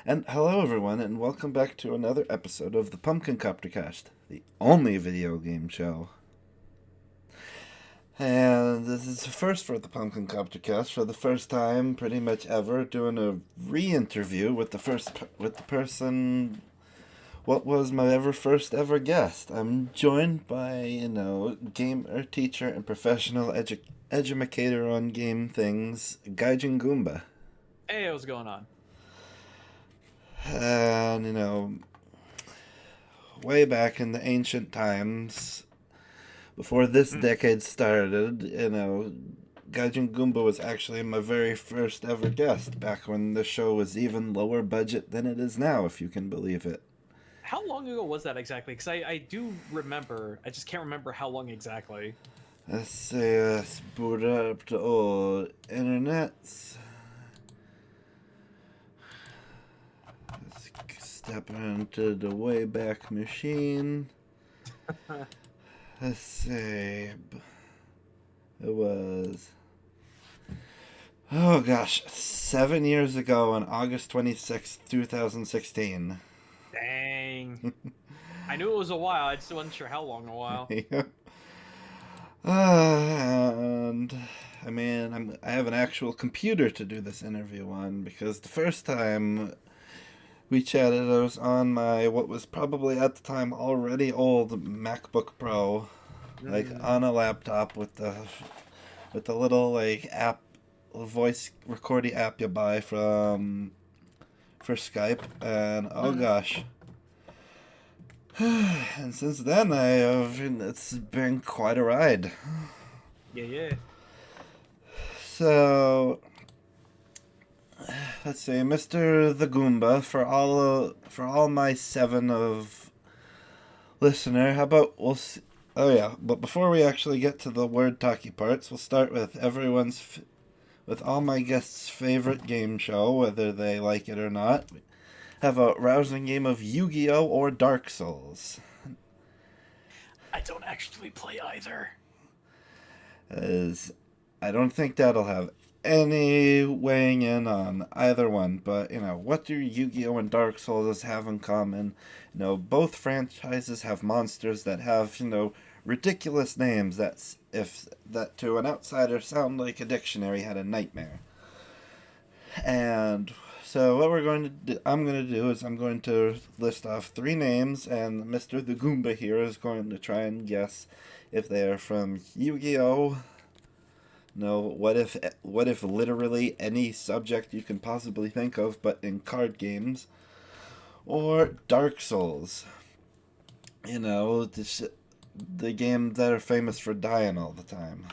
And hello, everyone, and welcome back to another episode of the Pumpkin Coptercast, the only video game show. And this is the first for the Pumpkin Coptercast, for the first time, pretty much ever, doing a re-interview with with the person. What was my first ever guest? I'm joined by gamer, teacher, and professional educator on game things, Gaijin Goomba. Hey, what's going on? And way back in the ancient times, before this Mm. decade started, Gaijin Goomba was actually my very first ever guest, back when the show was even lower budget than it is now, if you can believe it. How long ago was that exactly? Because I do remember. I just can't remember how long exactly. Let's see, let's boot up the old internet. Let's step into the Wayback Machine. Let's see. It was. Oh gosh, 7 years ago on August 26th, 2016. Dang. I knew it was a while. I just wasn't sure how long a while. Yep. And I mean, I have an actual computer to do this interview on because the first time we chatted, I was on my what was probably at the time already old MacBook Pro, like Mm. on a laptop with the little like app, voice recording app you buy for Skype, and oh Mm. gosh. And since then, it's been quite a ride. Yeah, yeah. So let's see, Mr. the Goomba, for all my seven of listener. How about we'll see, oh yeah, but before we actually get to the word talky parts, we'll start with with all my guests' favorite game show, whether they like it or not. Have a rousing game of Yu-Gi-Oh or Dark Souls. I don't actually play either. As I don't think that'll have any weighing in on either one, but what do Yu-Gi-Oh and Dark Souls have in common? Both franchises have monsters that have, ridiculous names that's if that to an outsider sound like a dictionary had a nightmare. And so what I'm going to do is I'm going to list off three names, and Mr. the Goomba here is going to try and guess if they are from Yu-Gi-Oh. No, what if literally any subject you can possibly think of, but in card games, or Dark Souls. The games that are famous for dying all the time.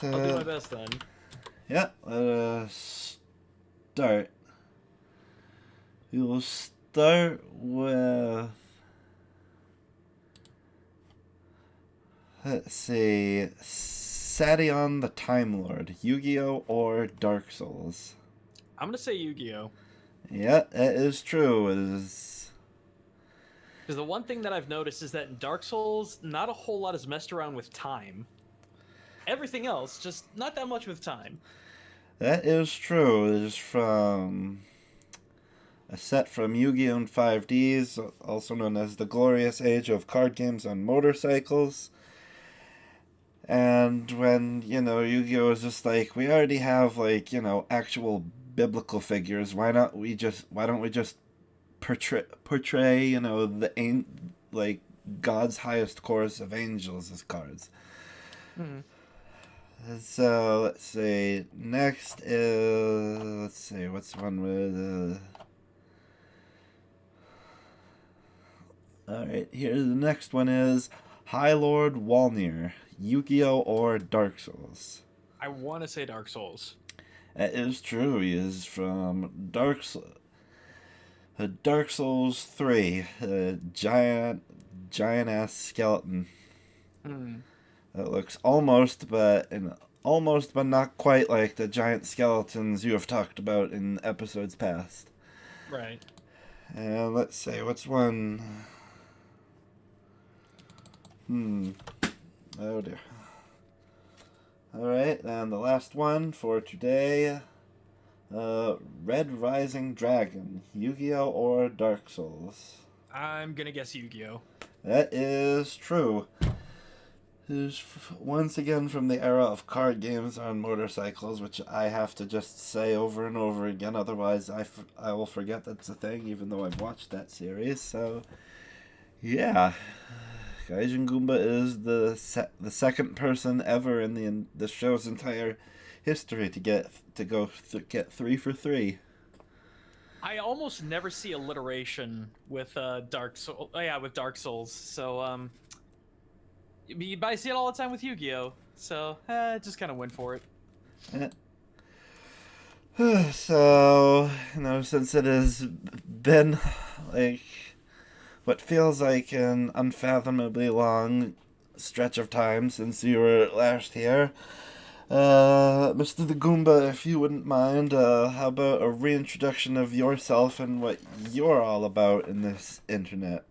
I'll do my So best then. yeah, let us start. We will start with, let's see, Sation the Time Lord, Yu-Gi-Oh or Dark Souls. I'm gonna say Yu-Gi-Oh. Yeah, it is true. It is. Because the one thing that I've noticed is that in Dark Souls, not a whole lot is messed around with time. Everything else, just not that much with time. That is true. It is from a set from Yu-Gi-Oh! In 5Ds, also known as the Glorious Age of Card Games on Motorcycles. And when, Yu-Gi-Oh! Is just like, we already have, like, actual biblical figures. Why don't we just portray like, God's highest chorus of angels as cards? Hmm. So let's see. Next is, let's see, what's one with? All right, here the next one is High Lord Walnir, Yu-Gi-Oh or Dark Souls. I want to say Dark Souls. That is true. He is from Dark Souls 3, a giant ass skeleton Hmm. that looks almost but not quite like the giant skeletons you have talked about in episodes past. Right. And let's see, what's one? Hmm. Oh dear. All right, and the last one for today. Red Rising Dragon, Yu-Gi-Oh or Dark Souls? I'm gonna guess Yu-Gi-Oh. That is true. Who's once again from the era of card games on motorcycles, which I have to just say over and over again, otherwise I will forget that's a thing, even though I've watched that series. So, yeah, Gaijin Goomba is the second person ever in the show's entire history to get 3 for 3. I almost never see alliteration with Dark Soul. Oh, yeah, with Dark Souls. So but I see it all the time with Yu-Gi-Oh. So just kind of went for it. So, since it has been like what feels like an unfathomably long stretch of time since you were last here, Mr. the Goomba, if you wouldn't mind, how about a reintroduction of yourself and what you're all about in this internet?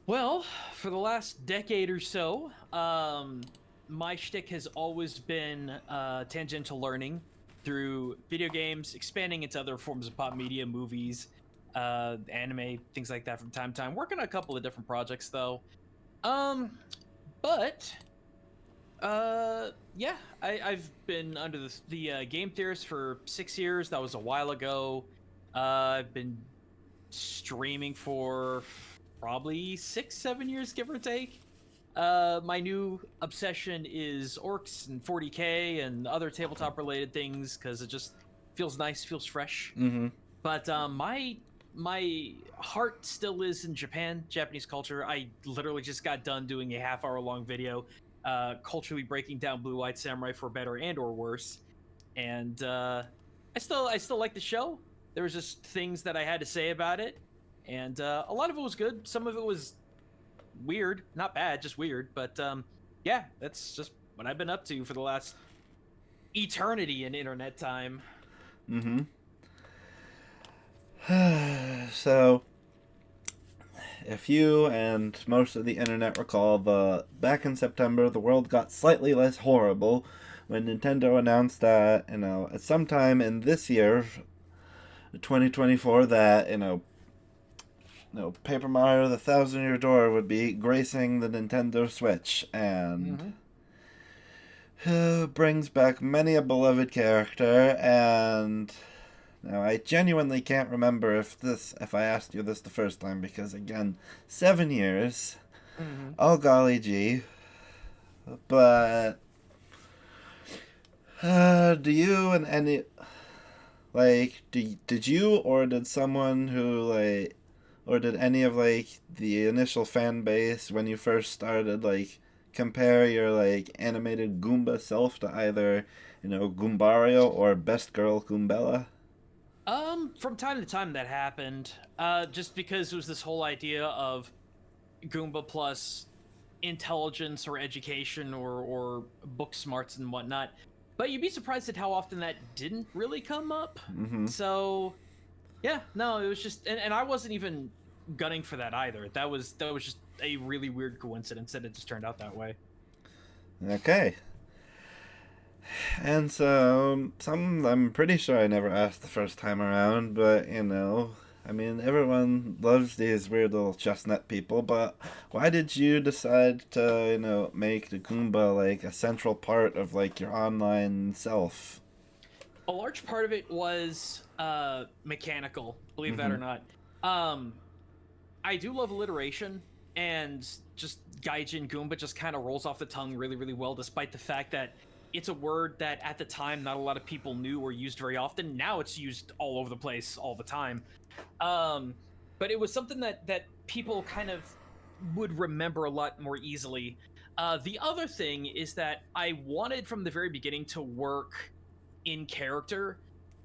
Well, for the last decade or so, my shtick has always been tangential learning through video games, expanding into other forms of pop media, movies, anime, things like that from time to time. Working on a couple of different projects though. Um, but yeah, I've been under the game theorist for 6 years. That was a while ago. I've been streaming for probably 6-7 years, give or take. My new obsession is orcs and 40k and other tabletop related things because it just feels nice, feels fresh. Mm-hmm. But my heart still is in Japan, Japanese culture. I literally just got done doing a half-hour long video, culturally breaking down Blue White Samurai for better and or worse. And I still like the show. There was just things that I had to say about it, and a lot of it was good. Some of it was weird, not bad, just weird. But yeah, that's just what I've been up to for the last eternity in internet time. Mm-hmm. So, if you and most of the internet recall, back in September, the world got slightly less horrible when Nintendo announced that, at some time in this year, 2024, that, Paper Mario: The Thousand Year Door would be gracing the Nintendo Switch, and brings back many a beloved character. And now I genuinely can't remember if I asked you this the first time, because again, 7 years. Mm-hmm. Oh golly gee. But do you and any did you or did someone who or did any of the initial fan base when you first started compare your animated Goomba self to either Goombario or Best Girl Goombella? From time to time that happened. Just because it was this whole idea of Goomba plus intelligence or education or book smarts and whatnot. But you'd be surprised at how often that didn't really come up. Mm-hmm. So yeah, no, it was just and I wasn't even gunning for that either. That was just a really weird coincidence that it just turned out that way. Okay. And so, I'm pretty sure I never asked the first time around, but I mean, everyone loves these weird little chestnut people, but why did you decide to, make the Goomba a central part of your online self? A large part of it was mechanical, believe that or Mm-hmm. not. I do love alliteration, and just Gaijin Goomba just kind of rolls off the tongue really, really well, despite the fact that it's a word that at the time not a lot of people knew or used very often. Now it's used all over the place all the time. But it was something that people kind of would remember a lot more easily. The other thing is that I wanted from the very beginning to work in character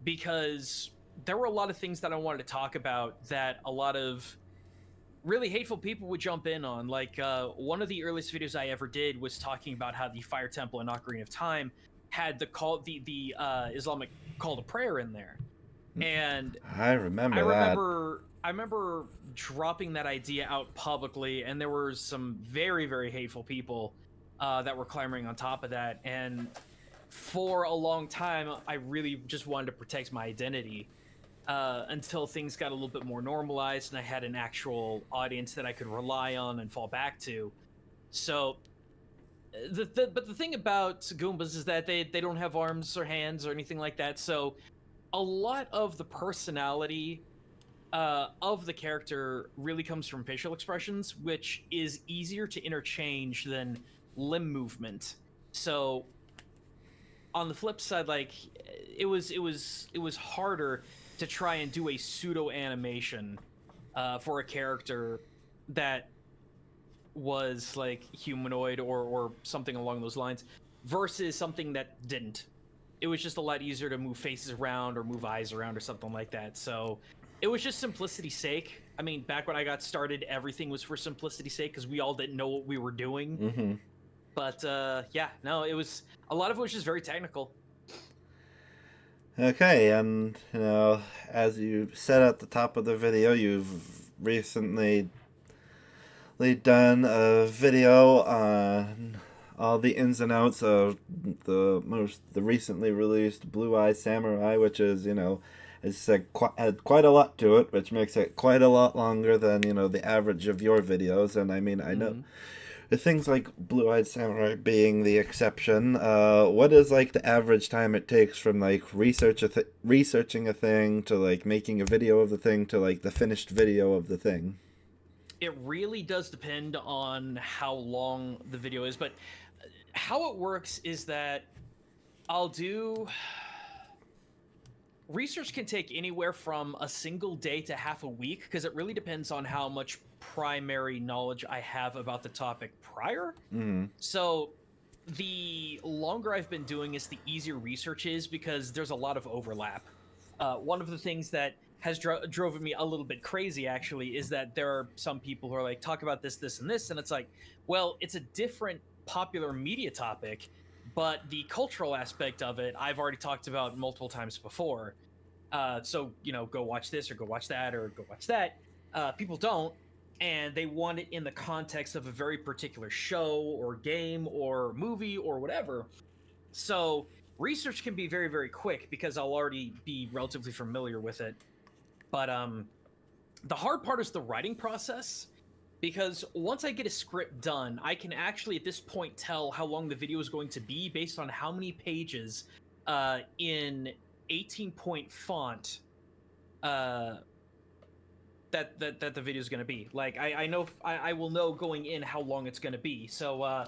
because there were a lot of things that I wanted to talk about that a lot of really hateful people would jump in on. One of the earliest videos I ever did was talking about how the Fire Temple in Ocarina of Time had the Islamic call to prayer in there, and I remember I remember dropping that idea out publicly, and there were some very very hateful people that were clamoring on top of that, and for a long time, I really just wanted to protect my identity until things got a little bit more normalized and I had an actual audience that I could rely on and fall back to. So, but the thing about Goombas is that they don't have arms or hands or anything like that. So, a lot of the personality of the character really comes from facial expressions, which is easier to interchange than limb movement. So on the flip side, like it was harder to try and do a pseudo animation for a character that was like humanoid or something along those lines versus something that didn't. It was just a lot easier to move faces around or move eyes around or something like that. So it was just simplicity's sake. I mean, back when I got started, everything was for simplicity's sake because we all didn't know what we were doing. Mm-hmm. But yeah, no, it was a lot of it was just very technical. Okay, and as you said at the top of the video, you've recently done a video on all the ins and outs of the recently released Blue Eye Samurai, which is it's had quite a lot to it, which makes it quite a lot longer than the average of your videos. And I mean, I know the things like Blue Eyed Samurai being the exception. What is like the average time it takes from like researching a thing to like making a video of the thing to like the finished video of the thing? It really does depend on how long the video is, but how it works is that I'll do research can take anywhere from a single day to half a week because it really depends on how much primary knowledge I have about the topic prior. Mm-hmm. So the longer I've been doing this, the easier research is because there's a lot of overlap. One of the things that has driven me a little bit crazy actually is that there are some people who are like, talk about this, this, and this, and it's like, well, it's a different popular media topic, but the cultural aspect of it I've already talked about multiple times before. So go watch this or go watch that or go watch that. People don't, and they want it in the context of a very particular show or game or movie or whatever. So research can be very, very quick because I'll already be relatively familiar with it. But the hard part is the writing process, because once I get a script done, I can actually at this point tell how long the video is going to be based on how many pages in 18-point font that the video is going to be. Like I know I will know going in how long it's going to be. So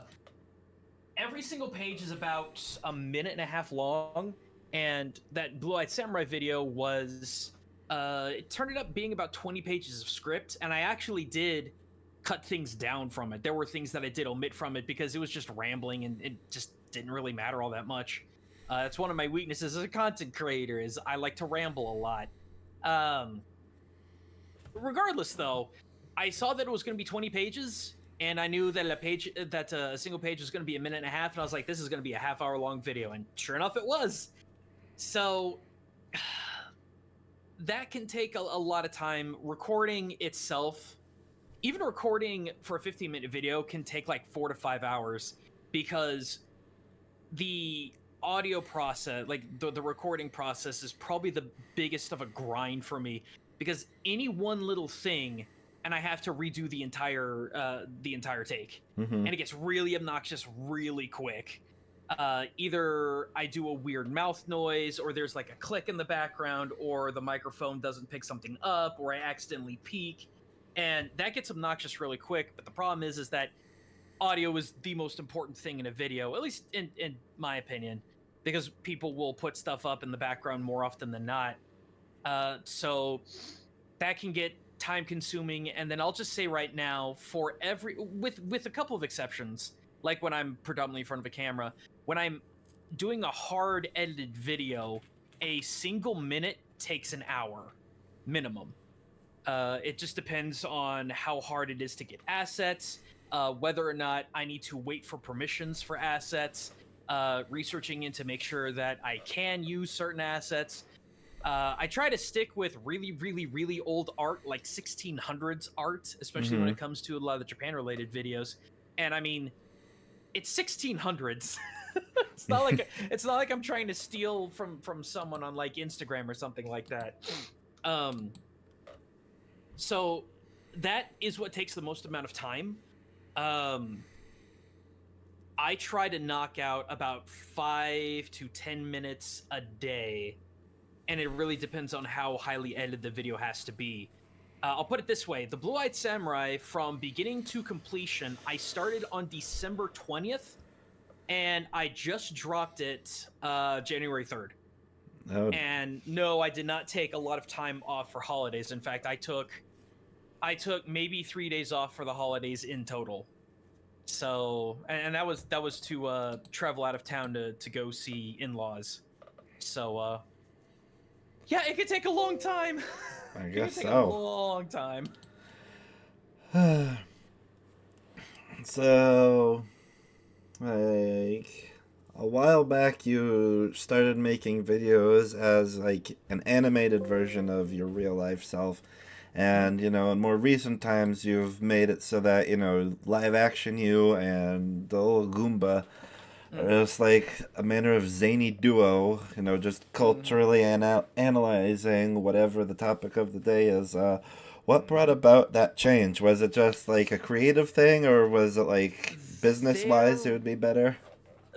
every single page is about a minute and a half long, and that Blue Eyed Samurai video was it turned up being about 20 pages of script, and I actually did cut things down from it. There were things that I did omit from it because it was just rambling and it just didn't really matter all that much. It's one of my weaknesses as a content creator is I like to ramble a lot. Regardless, though, I saw that it was going to be 20 pages, and I knew that a single page was going to be a minute and a half, and I was like, this is going to be a half-hour long video, and sure enough, it was. So that can take a lot of time. Recording itself, even recording for a 15-minute video can take like 4 to 5 hours because the audio process, like the recording process, is probably the biggest of a grind for me because any one little thing and I have to redo the entire take. Mm-hmm. And it gets really obnoxious really quick. Either I do a weird mouth noise, or there's like a click in the background, or the microphone doesn't pick something up, or I accidentally peak, and that gets obnoxious really quick. But the problem is that audio is the most important thing in a video, at least in my opinion, because people will put stuff up in the background more often than not. So that can get time consuming. And then I'll just say right now, for with a couple of exceptions, like when I'm predominantly in front of a camera, when I'm doing a hard edited video, a single minute takes an hour minimum. It just depends on how hard it is to get assets, whether or not I need to wait for permissions for assets, researching in to make sure that I can use certain assets. I try to stick with really, really, really old art, like 1600s art, especially when it comes to a lot of the Japan-related videos. And I mean, it's 1600s. It's not like I'm trying to steal from someone on like Instagram or something like that. Um, so that is what takes the most amount of time. Um, I try to knock out about 5 to 10 minutes a day, and it really depends on how highly edited the video has to be. I'll put it this way: the Blue-Eyed Samurai, from beginning to completion, I started on December 20th, and I just dropped it January 3rd. Oh, And no, I did not take a lot of time off for holidays. In fact, I took maybe 3 days off for the holidays in total. So, and that was to travel out of town to go see in-laws. So, yeah, it could take a long time. I It could guess take a so. long time. So, like, a while back, you started making videos as like an animated version of your real life self. And, in more recent times, you've made it so that, live action you and the little Goomba are Mm-hmm. just like a manner of zany duo, just Mm-hmm. culturally analyzing whatever the topic of the day is. What brought Mm-hmm. about that change? Was it just like a creative thing, or was it like business wise There it would be better?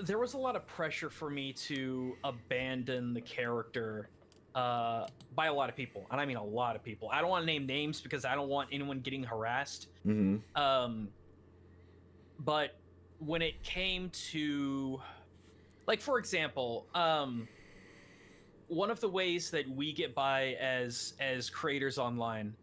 there was a lot of pressure for me to abandon the character by a lot of people, and I mean a lot of people. I don't want to name names because I don't want anyone getting harassed. Mm-hmm. Um, but when it came to, like, for example, one of the ways that we get by as creators online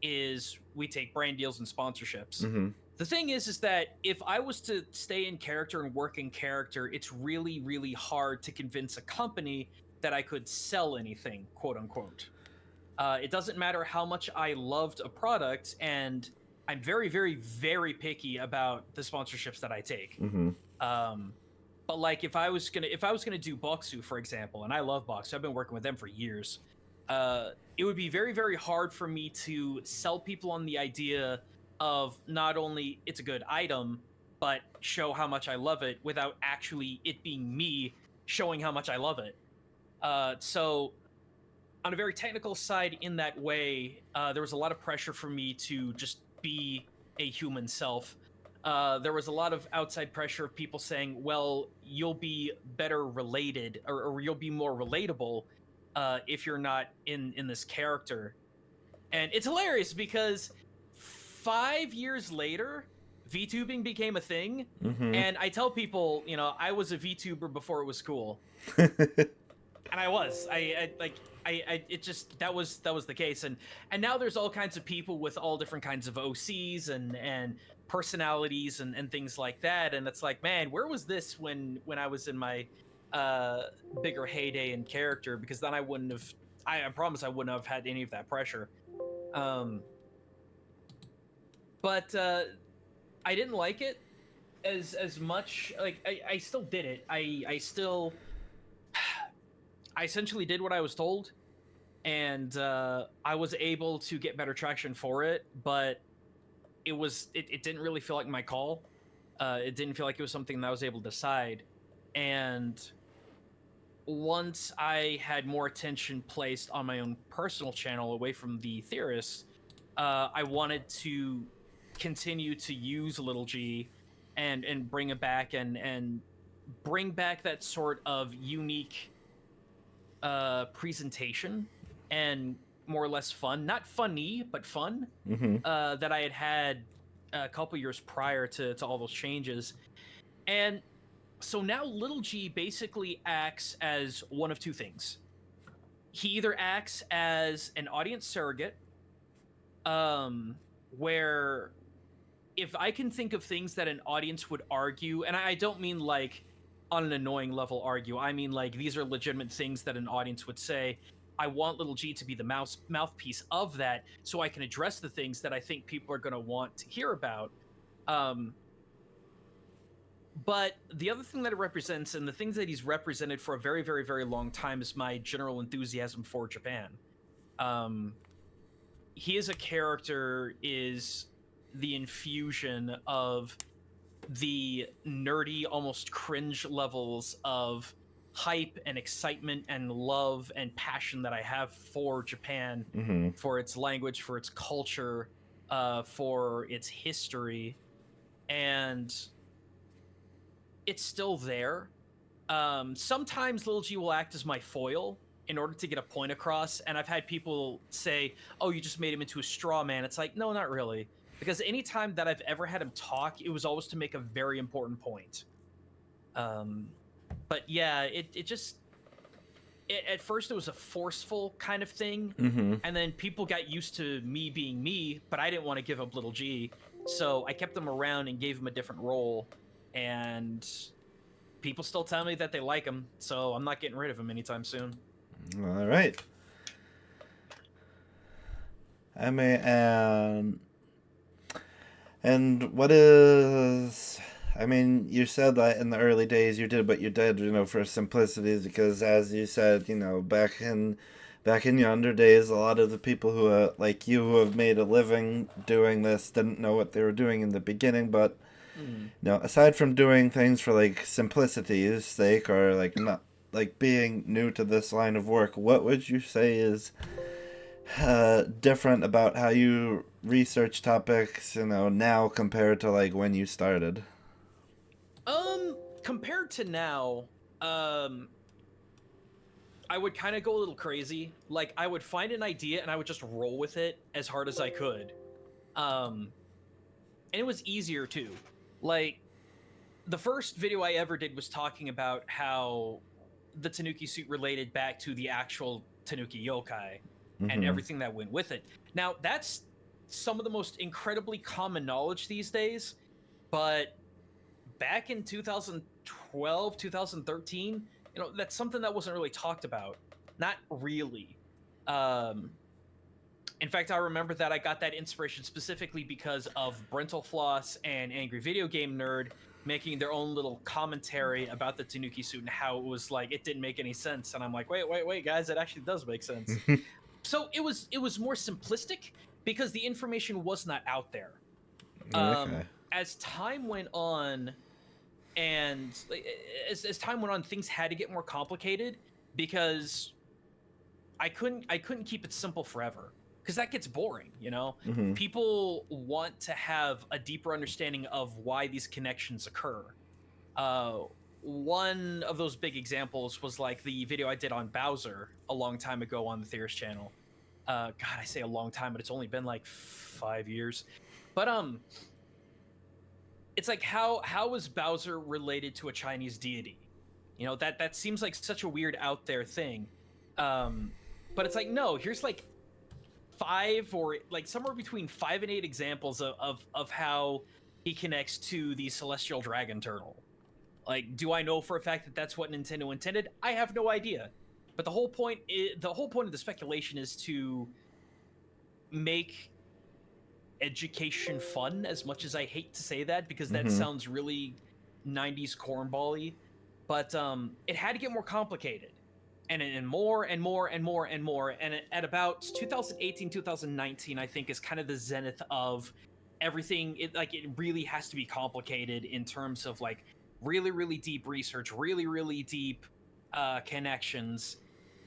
is we take brand deals and sponsorships. Mm-hmm. The thing is that if I was to stay in character and work in character, it's really, really hard to convince a company that I could sell anything, quote unquote. It doesn't matter how much I loved a product, and I'm very, very, very picky about the sponsorships that I take. Mm-hmm. Um, but like if I was gonna do Boxu, for example, and I love Boxu, I've been working with them for years. It would be very, very hard for me to sell people on the idea of not only it's a good item, but show how much I love it without actually it being me showing how much I love it. So on a very technical side, in that way, there was a lot of pressure for me to just be a human self. There was a lot of outside pressure of people saying, well, you'll be better related, or you'll be more relatable if you're not in this character. And it's hilarious because 5 years later, VTubing became a thing. Mm-hmm. And I tell people, I was a VTuber before it was cool. And I was. It just that was the case. And now there's all kinds of people with all different kinds of OCs and personalities and things like that. And it's like, man, where was this when I was in my uh bigger heyday in character? Because then I promise I wouldn't have had any of that pressure. Um but I didn't like it as much. Like, I still did it. I essentially did what I was told, and I was able to get better traction for it. But it didn't really feel like my call. It didn't feel like it was something that I was able to decide. And once I had more attention placed on my own personal channel away from the theorists, I wanted to continue to use Little G and bring it back and bring back that sort of unique presentation and more or less fun, not funny, but fun, Mm-hmm. that I had a couple years prior to all those changes. And so now Little G basically acts as one of two things. He either acts as an audience surrogate, where if I can think of things that an audience would argue, and I don't mean like on an annoying level argue, I mean like these are legitimate things that an audience would say. I want Little G to be the mouthpiece of that, so I can address the things that I think people are going to want to hear about. Um, but the other thing that it represents, and the things that he's represented for a very, very, very long time, is my general enthusiasm for Japan. Um, he as a character is the infusion of the nerdy, almost cringe levels of hype and excitement and love and passion that I have for Japan, Mm-hmm. for its language, for its culture, for its history, and it's still there. Sometimes Little G will act as my foil in order to get a point across, and I've had people say, "Oh, you just made him into a straw man." It's like, no, not really, because anytime that I've ever had him talk, it was always to make a very important point. Um, but yeah, it just at first it was a forceful kind of thing, Mm-hmm. and then people got used to me being me, but I didn't want to give up Little G, so I kept him around and gave him a different role, and people still tell me that they like him, so I'm not getting rid of him anytime soon. All right. I mean, and what is? I mean, you said that in the early days you did what you did, for simplicity, because as you said, back in yonder days, a lot of the people who like you who have made a living doing this didn't know what they were doing in the beginning, but Mm. aside from doing things for like simplicity's sake or like not like being new to this line of work, what would you say is different about how you research topics, now compared to like when you started? Compared to now, um, I would kind of go a little crazy. Like, I would find an idea and I would just roll with it as hard as I could. Um, and it was easier too. Like, the first video I ever did was talking about how the Tanuki suit related back to the actual Tanuki yokai and Mm-hmm. everything that went with it. Now, that's some of the most incredibly common knowledge these days, but back in 2012, 2013, that's something that wasn't really talked about. Not really. Um, in fact, I remember that I got that inspiration specifically because of Brentalfloss and Angry Video Game Nerd making their own little commentary about the Tanuki suit and how it was like it didn't make any sense. And I'm like, wait, guys, it actually does make sense. So it was more simplistic because the information was not out there. Okay. As time went on, and as time went on, things had to get more complicated because I couldn't keep it simple forever because that gets boring. Mm-hmm. People want to have a deeper understanding of why these connections occur. Uh, One of those big examples was like the video I did on Bowser a long time ago on the Theorist channel. God, I say a long time, but it's only been like 5 years. But it's like how is Bowser related to a Chinese deity? That seems like such a weird out there thing. Um, but it's like, no, here's like five or like somewhere between 5 and 8 examples of how he connects to the celestial dragon turtle. Like, do I know for a fact that that's what Nintendo intended? I have no idea. But the whole point of the speculation is to make education fun, as much as I hate to say that because that Mm-hmm. sounds really 90s cornbally. But it had to get more complicated. And more and more and more and more. And at about 2018, 2019, I think is kind of the zenith of everything. It really has to be complicated in terms of like really, really deep research, really, really deep connections.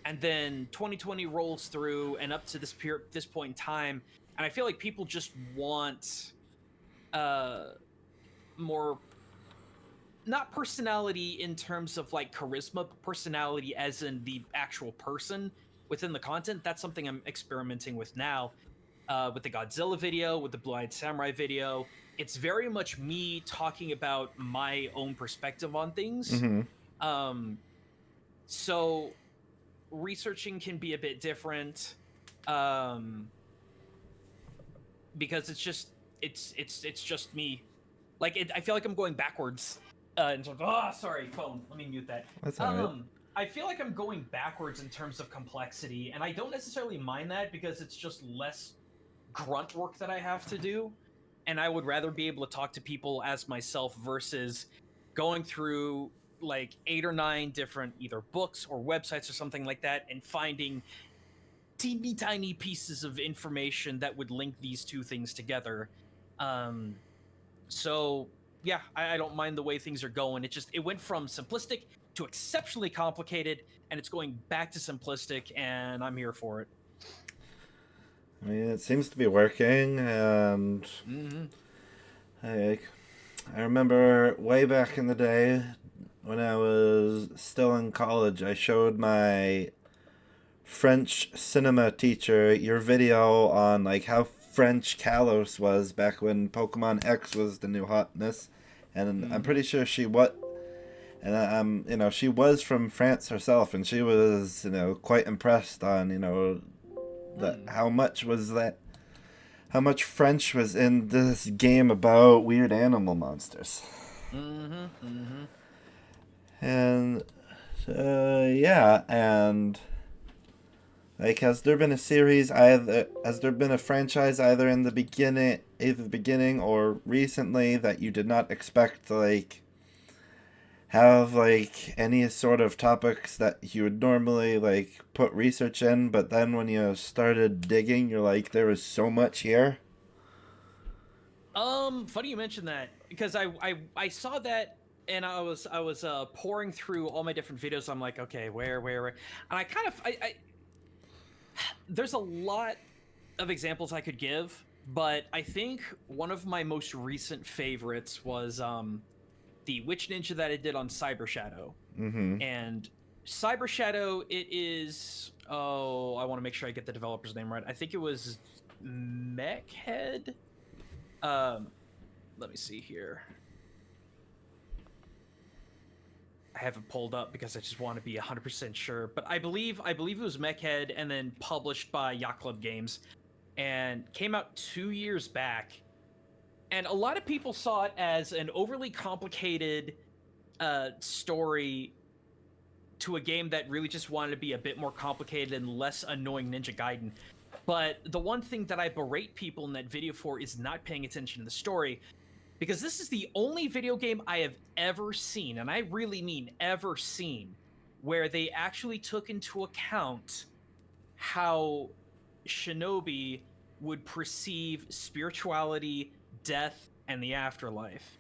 And then 2020 rolls through and up to this point in time, and I feel like people just want uh more, not personality in terms of like charisma, but personality as in the actual person within the content. That's something I'm experimenting with now, with the Godzilla video, with the Blue-Eyed Samurai video. It's very much me talking about my own perspective on things. Mm-hmm. um so researching can be a bit different, um because it's just me. Like, I feel like I'm going backwards. In terms sorry, phone. Let me mute that. That's all right. I feel like I'm going backwards in terms of complexity, and I don't necessarily mind that because it's just less grunt work that I have to do, and I would rather be able to talk to people as myself versus going through like 8 or 9 different either books or websites or something like that and finding teeny tiny pieces of information that would link these two things together. Um, so yeah, I don't mind the way things are going. It went from simplistic to exceptionally complicated, and it's going back to simplistic, and I'm here for it. I mean, it seems to be working, and Mm-hmm. I, I remember way back in the day when I was still in college, I showed my French cinema teacher your video on like how French Kalos was back when Pokemon X was the new hotness, and I'm Mm-hmm. pretty sure she what and she was from France herself, and she was quite impressed on that Mm. how much French was in this game about weird animal monsters. Mm-hmm. Mm-hmm. And yeah, and like, has there been a series either? Has there been a franchise either the beginning or recently that you did not expect to like have like any sort of topics that you would normally like put research in, but then when you started digging, you're like, there is so much here. Funny you mentioned that because I saw that and I was pouring through all my different videos. I'm like, okay, where, and I kind of I there's a lot of examples I could give, but I think one of my most recent favorites was the Witch Ninja that I did on Cyber Shadow. Mm-hmm. And Cyber Shadow, it is, oh, I want to make sure I get the developer's name right. I think it was Mechhead. Um, Let me see here. I have it pulled up because I just want to be 100% sure. But I believe it was Mechhead, and then published by Yacht Club Games, and came out 2 years back. And a lot of people saw it as an overly complicated story to a game that really just wanted to be a bit more complicated and less annoying Ninja Gaiden. But the one thing that I berate people in that video for is not paying attention to the story, because this is the only video game I have ever seen, and I really mean ever seen, where they actually took into account how Shinobi would perceive spirituality, death, and the afterlife.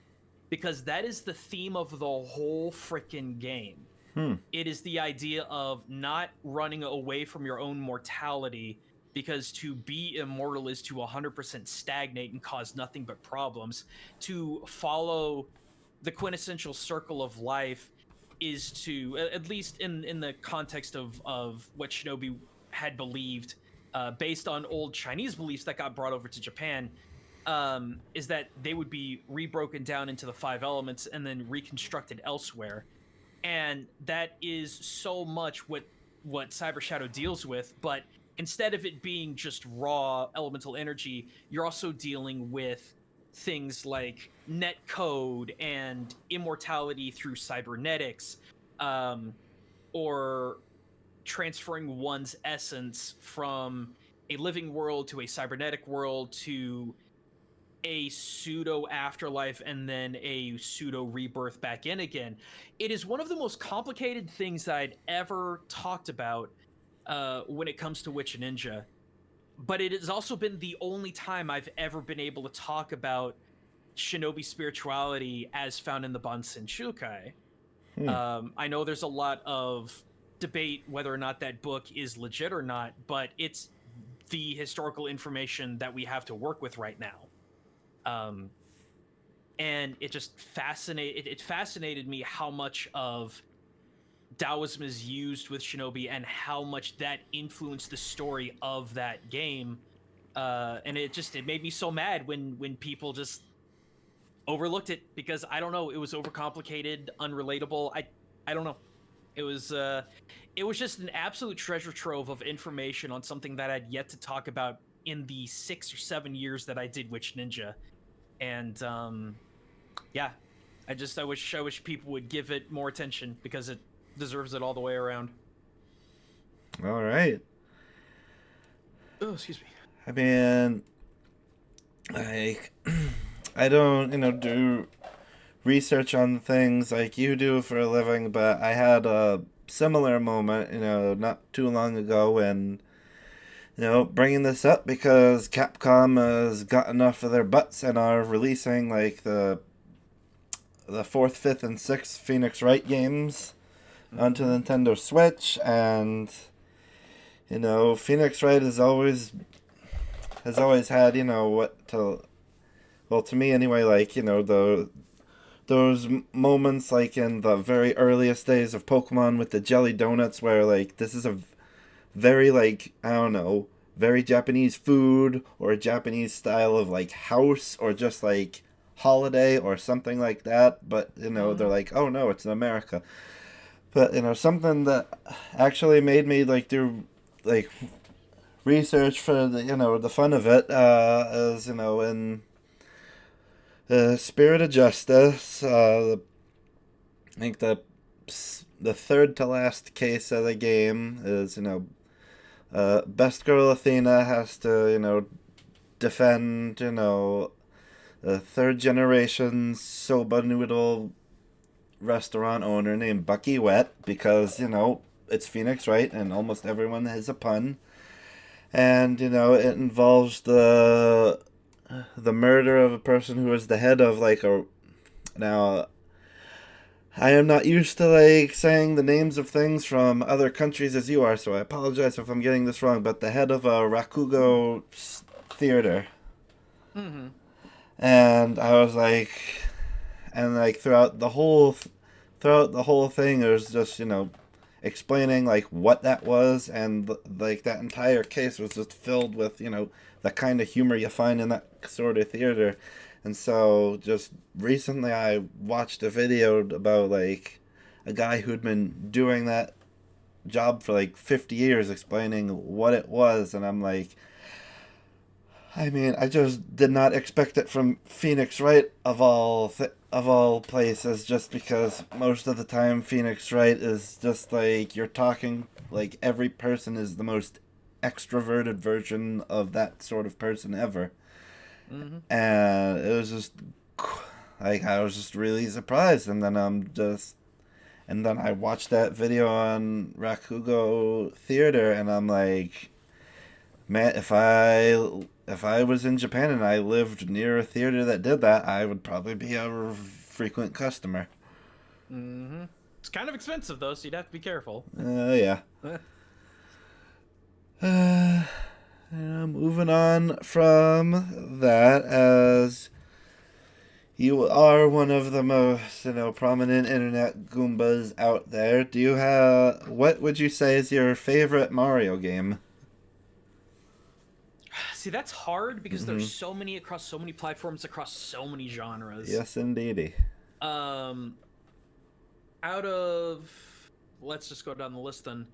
Because that is the theme of the whole freaking game. Hmm. It is the idea of not running away from your own mortality, because to be immortal is to 100% stagnate and cause nothing but problems. To follow the quintessential circle of life is to, at least in the context of what Shinobi had believed, based on old Chinese beliefs that got brought over to Japan, is that they would be rebroken down into the five elements and then reconstructed elsewhere. And that is so much what Cyber Shadow deals with, but instead of it being just raw elemental energy, you're also dealing with things like net code and immortality through cybernetics, um, or transferring one's essence from a living world to a cybernetic world to a pseudo afterlife and then a pseudo rebirth back in again. It is one of the most complicated things that I'd ever talked about when it comes to Witch Ninja. But it has also been the only time I've ever been able to talk about shinobi spirituality as found in the Bansen Shukai. Hmm. I know there's a lot of debate whether or not that book is legit or not, but it's the historical information that we have to work with right now. Um, and it just it fascinated me how much of Taoism is used with Shinobi and how much that influenced the story of that game. And it made me so mad when people just overlooked it, because I don't know, it was overcomplicated, unrelatable. I don't know. It was just an absolute treasure trove of information on something that I'd yet to talk about in the 6 or 7 years that I did Witch Ninja. And yeah, I wish people would give it more attention, because it deserves it all the way around. All right. Oh, excuse me. I mean, like, I don't, do research on things like you do for a living, but I had a similar moment, not too long ago when, bringing this up because Capcom has got enough of their butts and are releasing, like, the the fourth, fifth, and sixth Phoenix Wright games onto Mhm. Nintendo Switch, and Phoenix Wright has always had what to well, to me anyway, like those moments like in the very earliest days of Pokemon with the jelly donuts, where like this is a very like I don't know, very Japanese food or a Japanese style of like house or just like holiday or something like that. But they're Mhm. like, oh no, it's in America. But something that actually made me like do like research for the fun of it is in Spirit of Justice. I think the third to last case of the game is best girl Athena has to defend a third generation soba noodle restaurant owner named Bucky Wet because it's Phoenix, right? And almost everyone has a pun, and it involves the murder of a person who was the head of like a now. I am not used to like saying the names of things from other countries as you are, so I apologize if I'm getting this wrong. But the head of a Rakugo theater, Mhm. and I was like, and like throughout the whole thing, it was just explaining like what that was, and like that entire case was just filled with the kind of humor you find in that sort of theater. And so just recently I watched a video about like a guy who'd been doing that job for like 50 years explaining what it was, and I'm like, I mean, I just did not expect it from Phoenix Wright of all places, just because most of the time Phoenix Wright is just like you're talking like every person is the most extroverted version of that sort of person ever, Mhm. and it was just like I was just really surprised, and then I watched that video on Rakugo Theater, and I'm like, man, if I was in Japan and I lived near a theater that did that, I would probably be a frequent customer. Mhm. It's kind of expensive though, so you'd have to be careful. Yeah. Uh, Moving on from that, as you are one of the most prominent internet Goombas out there, what would you say is your favorite Mario game? See, that's hard because there's Mm-hmm. so many across so many platforms across so many genres. Yes, indeedy. Um, out of let's just go down the list then.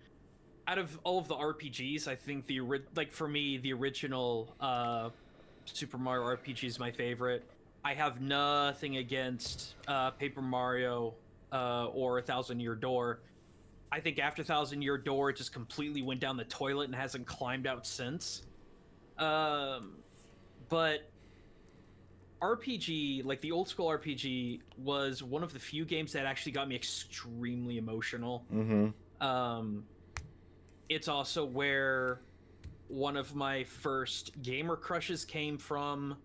Out of all of the RPGs, I think like for me the original Super Mario RPG is my favorite. I have nothing against Paper Mario or A Thousand Year Door. I think after Thousand Year Door, it just completely went down the toilet and hasn't climbed out since. Um, but RPG, like the old school RPG, was one of the few games that actually got me extremely emotional. Mm-hmm. Um, it's also where one of my first gamer crushes came from.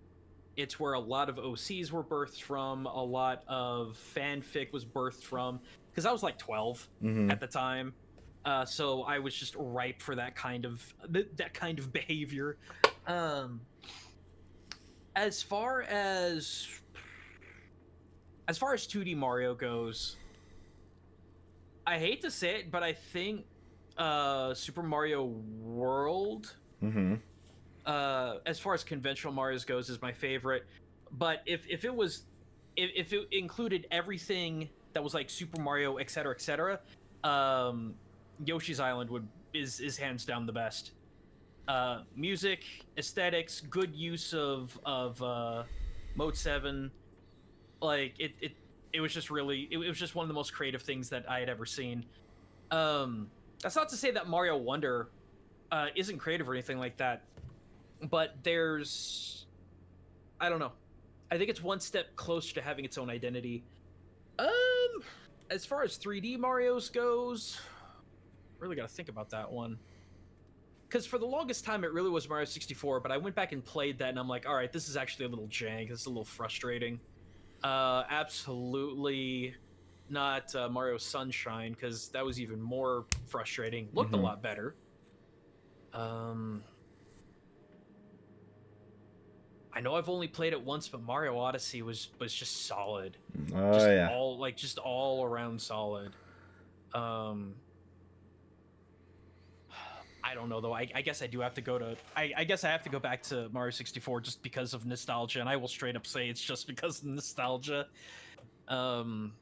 It's where a lot of OCs were birthed from, a lot of fanfic was birthed from, because I was like 12 Mm-hmm. at the time. So I was just ripe for that kind of behavior. Um, as far as as far as 2D Mario goes, I hate to say it, but I think Super Mario World, Mm-hmm. as far as conventional Mario's goes, is my favorite. But if it was if it included everything that was like Super Mario, etc., um, Yoshi's Island is hands down the best. Music, aesthetics, good use of Mode 7, like it was just it was just one of the most creative things that I had ever seen. That's not to say that Mario Wonder isn't creative or anything like that, but there's I don't know. I think it's one step closer to having its own identity. Um, as far as 3D Mario's goes, really got to think about that one. Because for the longest time, it really was Mario 64, but I went back and played that, and I'm like, all right, this is actually a little jank. This is a little frustrating. Absolutely not Mario Sunshine, because that was even more frustrating. Looked a Mm-hmm. lot better. Um, I know I've only played it once, but Mario Odyssey was just solid, Oh yeah. just all around solid. Um, I don't know though. I guess I do have to go to. I guess I have to go back to Mario 64 just because of nostalgia, and I will straight up say it's just because of nostalgia. Um,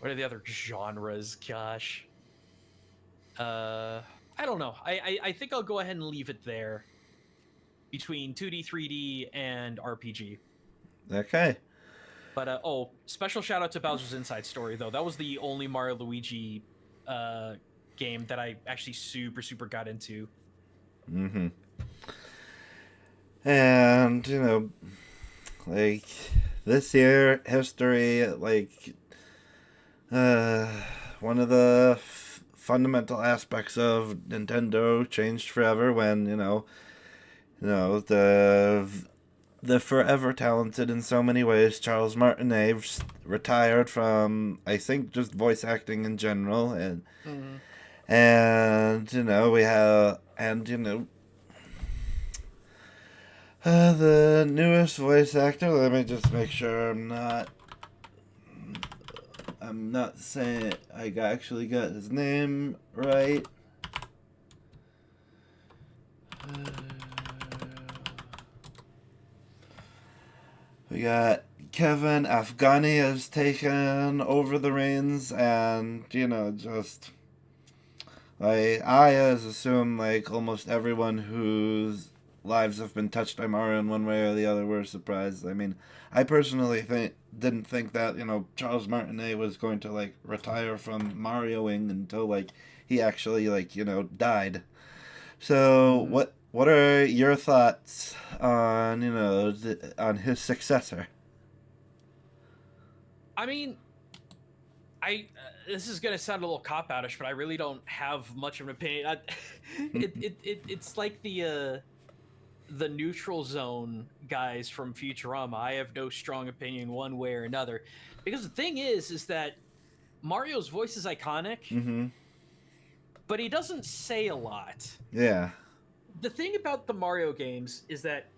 what are the other genres? Gosh, uh, I don't know. I think I'll go ahead and leave it there between 2D, 3D, and RPG. Okay. But special shout out to Bowser's Inside Story though. That was the only Mario Luigi uh game that I actually super got into. Mm-hmm. And like this year history, like uh, one of the fundamental aspects of Nintendo changed forever when the forever talented in so many ways Charles Martinet retired from, I think, just voice acting in general, Mm-hmm. and we have, and the newest voice actor. Let me just make sure I'm not saying actually got his name right. Uh, we got Kevin Afghani has taken over the reins, and just I as assume like almost everyone whose lives have been touched by Mario in one way or the other were surprised. I mean, I personally didn't think that Charles Martinet was going to like retire from Marioing until like he actually like died. So Mm-hmm. what are your thoughts on on his successor? I mean, I this is gonna sound a little cop outish, but I really don't have much of an opinion. It's like the neutral zone guys from Futurama. I have no strong opinion one way or another, because the thing is that Mario's voice is iconic, Mm-hmm. but he doesn't say a lot. Yeah. The thing about the Mario games is that,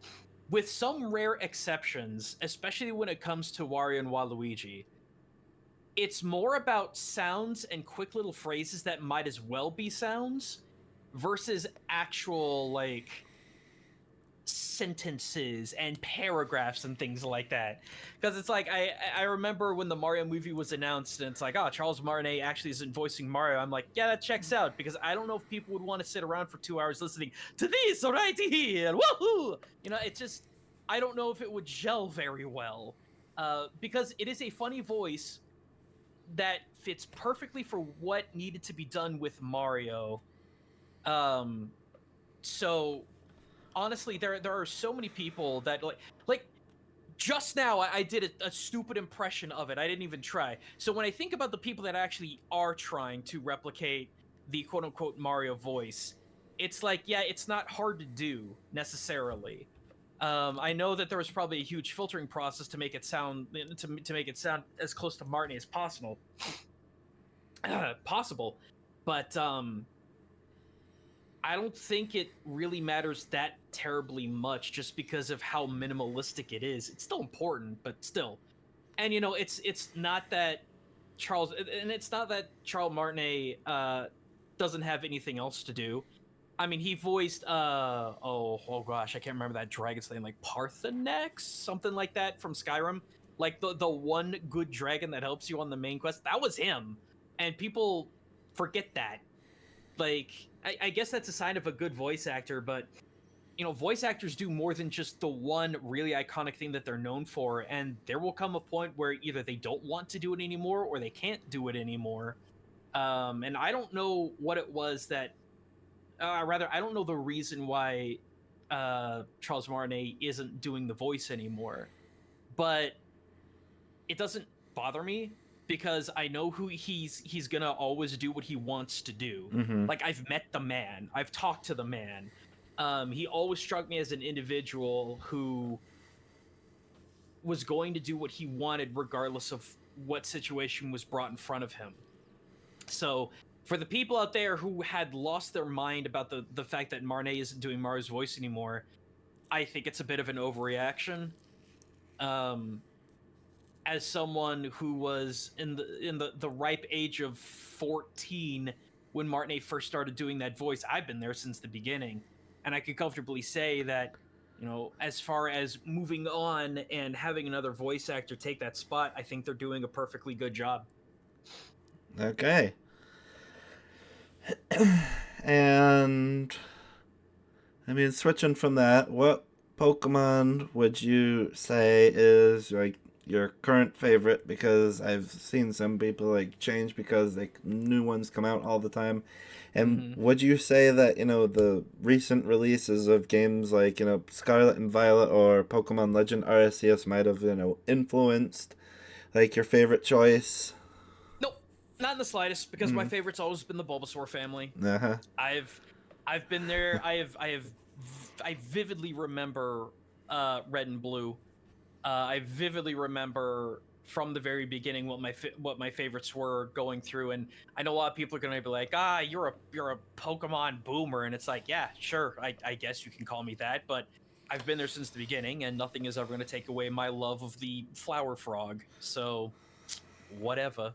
with some rare exceptions, especially when it comes to Wario and Waluigi, it's more about sounds and quick little phrases that might as well be sounds versus actual like sentences and paragraphs and things like that. Because it's like I remember when the Mario movie was announced and it's like, oh, Charles Martinet actually isn't voicing Mario. I'm like, yeah, that checks out, because I don't know if people would want to sit around for 2 hours listening to this right here, woohoo. It just, I don't know if it would gel very well. Because it is a funny voice that fits perfectly for what needed to be done with Mario. Um, so honestly, there are so many people that like just now I did a stupid impression of it. I didn't even try. So when I think about the people that actually are trying to replicate the quote unquote Mario voice, it's like, yeah, it's not hard to do necessarily. I know that there was probably a huge filtering process to make it sound to make it sound as close to Martin as possible. Possible, but I don't think it really matters that terribly much, just because of how minimalistic it is. It's still important, but still. And it's not that Charles Martinet doesn't have anything else to do. I mean, he voiced oh gosh, I can't remember that dragon's name, like Parthenax, something like that from Skyrim. Like the one good dragon that helps you on the main quest. That was him. And people forget that. Like, I guess that's a sign of a good voice actor, but voice actors do more than just the one really iconic thing that they're known for, and there will come a point where either they don't want to do it anymore or they can't do it anymore. And I don't know what it was that, rather, I don't know the reason why Charles Martinet isn't doing the voice anymore, but it doesn't bother me, because I know who he's gonna always do what he wants to do. Mm-hmm. Like, I've met the man, I've talked to the man. He always struck me as an individual who was going to do what he wanted regardless of what situation was brought in front of him. So for the people out there who had lost their mind about the fact that Marnie isn't doing Mario's voice anymore, I think it's a bit of an overreaction. As someone who was in the ripe age of 14 when Martinet first started doing that voice, I've been there since the beginning, and I could comfortably say that, as far as moving on and having another voice actor take that spot, I think they're doing a perfectly good job. Okay. And I mean, switching from that, what Pokemon would you say is like your current favorite? Because I've seen some people like change because like new ones come out all the time. And would you say that, the recent releases of games like, Scarlet and Violet or Pokemon Legend Arceus might have, influenced like your favorite choice? Nope, not in the slightest, because my favorite's always been the Bulbasaur family. Uh-huh. I've been there. I vividly remember Red and Blue. I vividly remember from the very beginning what my favorites were going through, and I know a lot of people are going to be like, you're a Pokemon boomer, and it's like, yeah, sure, I guess you can call me that, but I've been there since the beginning, and nothing is ever going to take away my love of the Flower Frog. So, whatever.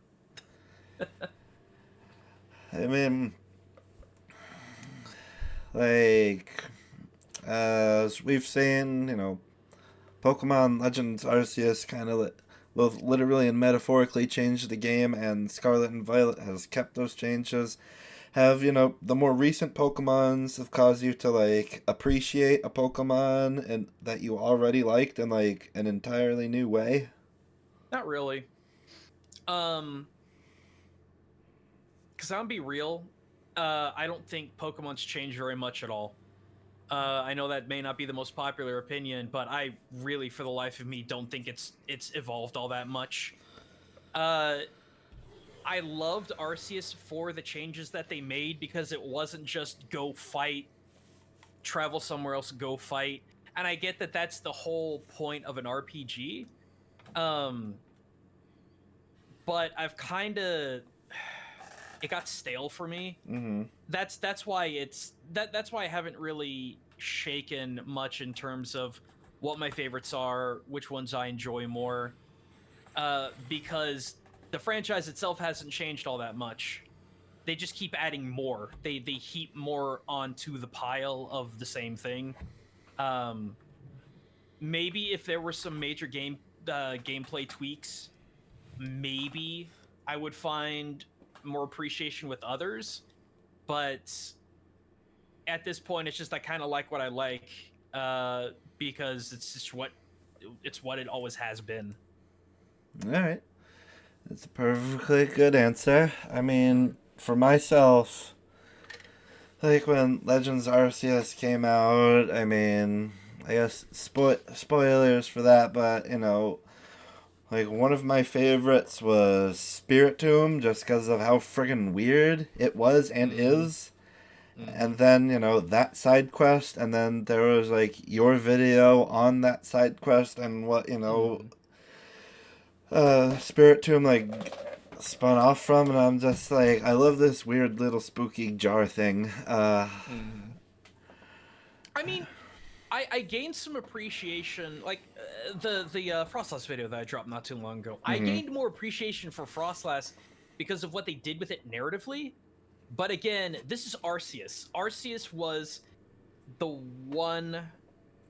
I mean, like, as we've seen, Pokemon Legends Arceus kind of both literally and metaphorically changed the game, and Scarlet and Violet has kept those changes. Have, the more recent Pokemons have caused you to, like, appreciate a Pokemon and that you already liked in, like, an entirely new way? Not really. Because I'm be real, I don't think Pokemon's changed very much at all. I know that may not be the most popular opinion, but I really, for the life of me, don't think it's evolved all that much. I loved Arceus for the changes that they made, because it wasn't just go fight, travel somewhere else, go fight. And I get that that's the whole point of an RPG. But I've kind of it got stale for me. That's why that's why I haven't really shaken much in terms of what my favorites are, which ones I enjoy more, because the franchise itself hasn't changed all that much. They just keep adding more. They heap more onto the pile of the same thing. Maybe if there were some major gameplay tweaks, maybe I would find more appreciation with others, but at this point it's just I kind of like what I like, because it's just what it always has been. All right. That's a perfectly good answer. I mean, for myself, like when Legends Arceus came out, I mean, I guess spoilers for that, but like one of my favorites was Spiritomb, just because of how friggin' weird it was and is. And then, that side quest, and then there was like your video on that side quest and what, Spiritomb like spun off from, and I'm just like, I love this weird little spooky jar thing. I mean, I gained some appreciation, like the Frostlass video that I dropped not too long ago. I gained more appreciation for Frostlass because of what they did with it narratively. But again, this is Arceus. Arceus was the one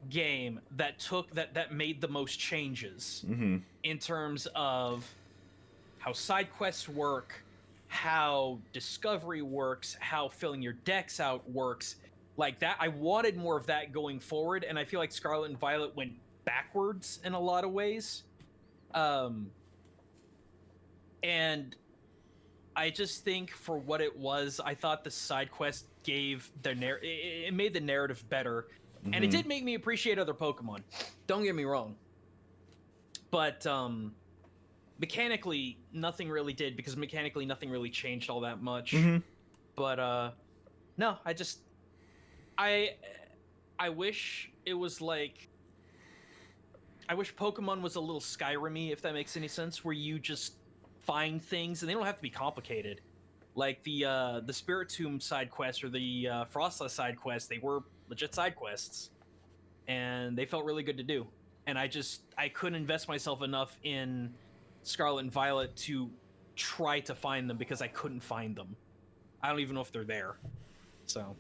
game that made the most changes in terms of how side quests work, how discovery works, how filling your decks out works. Like that, I wanted more of that going forward, and I feel like Scarlet and Violet went backwards in a lot of ways. And I just think for what it was, I thought the side quest gave it made the narrative better, and it did make me appreciate other Pokemon. Don't get me wrong, but mechanically nothing really did, because mechanically nothing really changed all that much. But no, I wish it was like I wish Pokemon was a little Skyrim-y, if that makes any sense, where you just find things and they don't have to be complicated. Like the Spiritomb side quest or the Frostlass side quest, they were legit side quests, and they felt really good to do. And I couldn't invest myself enough in Scarlet and Violet to try to find them because I couldn't find them. I don't even know if they're there. So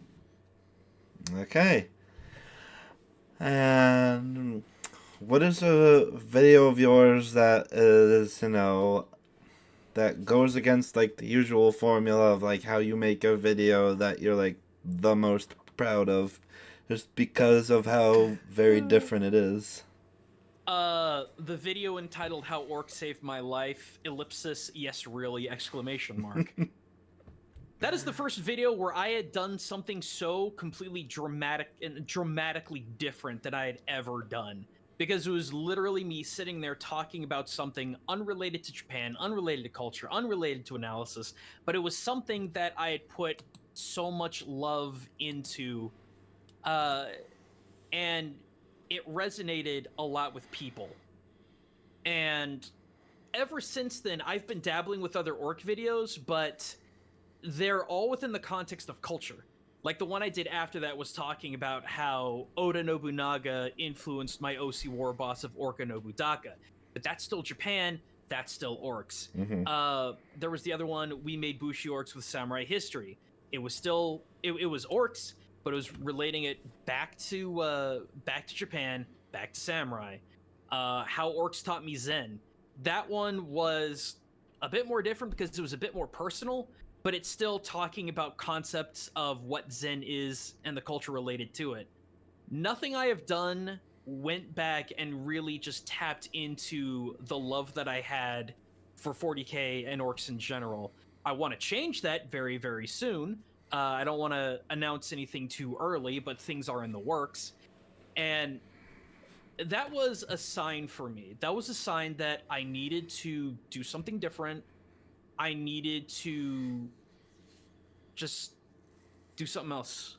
Okay. And what is a video of yours that is, that goes against like the usual formula of like how you make a video that you're like the most proud of, just because of how very different it is? the video entitled "How Orcs Saved My Life!" ellipsis yes really exclamation mark. That is the first video where I had done something so completely dramatic and dramatically different that I had ever done. Because it was literally me sitting there talking about something unrelated to Japan, unrelated to culture, unrelated to analysis, but it was something that I had put so much love into, uh, and it resonated a lot with people. And ever since then, I've been dabbling with other orc videos, but they're all within the context of culture. Like the one I did after that was talking about how Oda Nobunaga influenced my OC war boss of Orca Nobudaka. But that's still Japan, that's still orcs. Mm-hmm. There was the other one, we made Bushi orcs with samurai history. It was still it was orcs, but it was relating it back to Japan, back to samurai. How orcs taught me Zen. That one was a bit more different because it was a bit more personal, but it's still talking about concepts of what Zen is and the culture related to it. Nothing I have done went back and really just tapped into the love that I had for 40k and orcs in general. I want to change that very, very soon. I don't want to announce anything too early, but things are in the works. And that was a sign for me. That was a sign that I needed to do something different. I needed to just do something else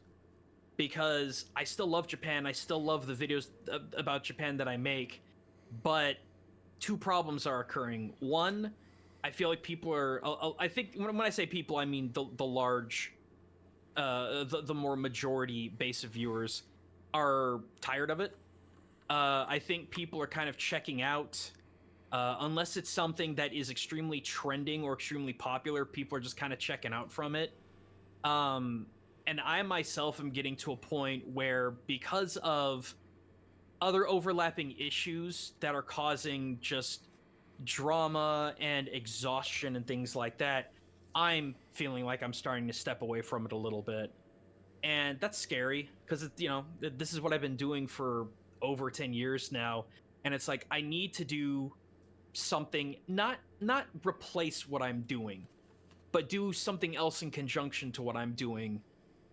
because I still love Japan. I still love the videos about Japan that I make, but two problems are occurring. One, I feel like people are. I think when I say people, I mean the large, the more majority base of viewers are tired of it. I think people are kind of checking out. Unless it's something that is extremely trending or extremely popular, people are just kind of checking out from it. And I myself am getting to a point where, because of other overlapping issues that are causing just drama and exhaustion and things like that, I'm feeling like I'm starting to step away from it a little bit. And that's scary because, this is what I've been doing for over 10 years now. And it's like, I need to do something, not replace what I'm doing, but do something else in conjunction to what I'm doing,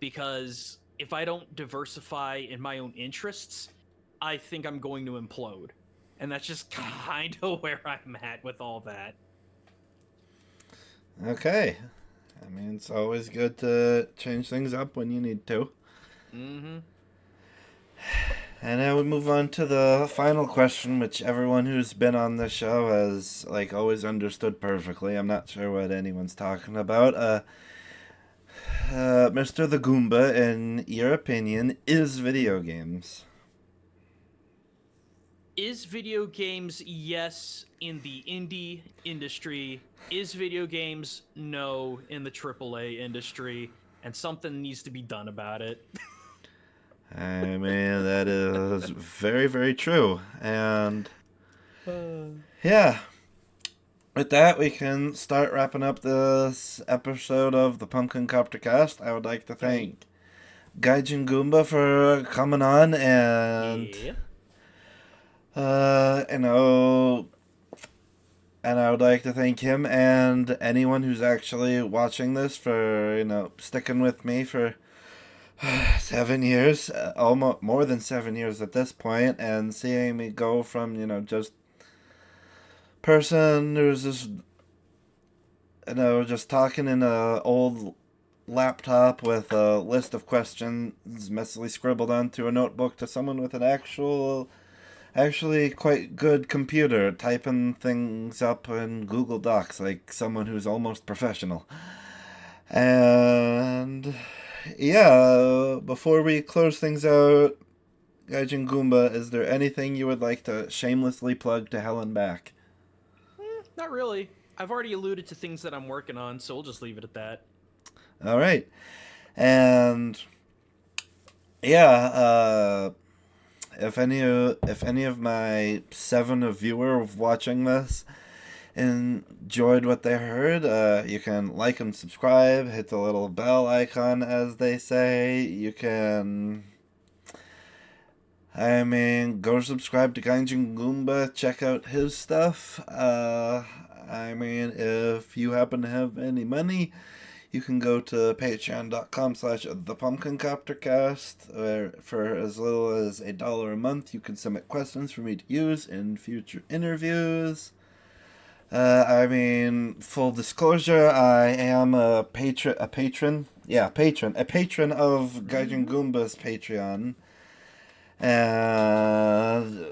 because if I don't diversify in my own interests, I think I'm going to implode. And that's just kind of where I'm at with all that. Okay. I mean, it's always good to change things up when you need to. Mm-hmm. And now we move on to the final question, which everyone who's been on the show has, like, always understood perfectly. I'm not sure what anyone's talking about. Mr. the Goomba, in your opinion, is video games? Is video games, yes, in the indie industry? Is video games, no, in the AAA industry? And something needs to be done about it. I mean, that is very, very true. And yeah, with that, we can start wrapping up this episode of the Pumpkin Copter Cast. I would like to thank Gaijin Goomba for coming on, and Yeah. and I would like to thank him and anyone who's actually watching this for sticking with me for 7 years, almost more than 7 years at this point, and seeing me go from just person who's just talking in a old laptop with a list of questions messily scribbled onto a notebook to someone with an actual actually quite good computer, typing things up in Google Docs like someone who's almost professional. And yeah, before we close things out, Gaijin Goomba, is there anything you would like to shamelessly plug to hell and back? Not really. I've already alluded to things that I'm working on, so we'll just leave it at that. All right. And yeah, if any of my seven of viewer watching this enjoyed what they heard, you can like and subscribe, hit the little bell icon, as they say. You can, I mean, go subscribe to Gaijin Goomba, check out his stuff. I mean, if you happen to have any money, you can go to patreon.com/thepumpkincoptercast, where for as little as $1 a month, you can submit questions for me to use in future interviews. I mean, full disclosure, I am a patron of Gaijin Goomba's Patreon, and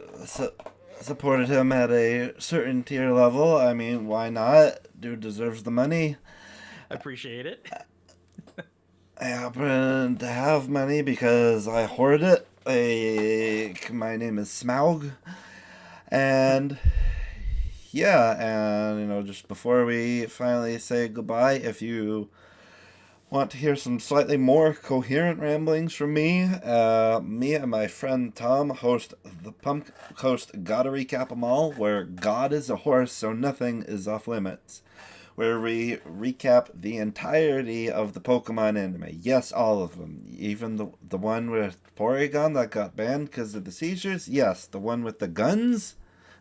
supported him at a certain tier level. I mean, why not? Dude deserves the money. I appreciate it. I happen to have money because I hoard it. My name is Smaug. And yeah, and just before we finally say goodbye, if you want to hear some slightly more coherent ramblings from me, me and my friend Tom host Gotta Recap 'Em All, where God is a horse, so nothing is off limits, where we recap the entirety of the Pokemon anime. Yes, all of them. Even the one with Porygon that got banned because of the seizures. Yes, the one with the guns.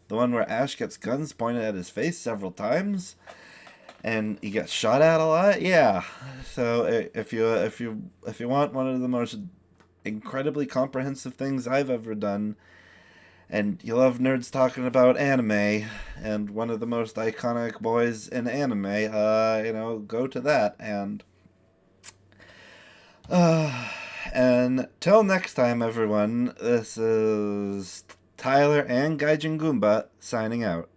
The one where Ash gets guns pointed at his face several times, and he gets shot at a lot. Yeah. So if you want one of the most incredibly comprehensive things I've ever done, and you love nerds talking about anime, and one of the most iconic boys in anime, go to that. And till next time, everyone, this is Tyler and Gaijin Goomba signing out.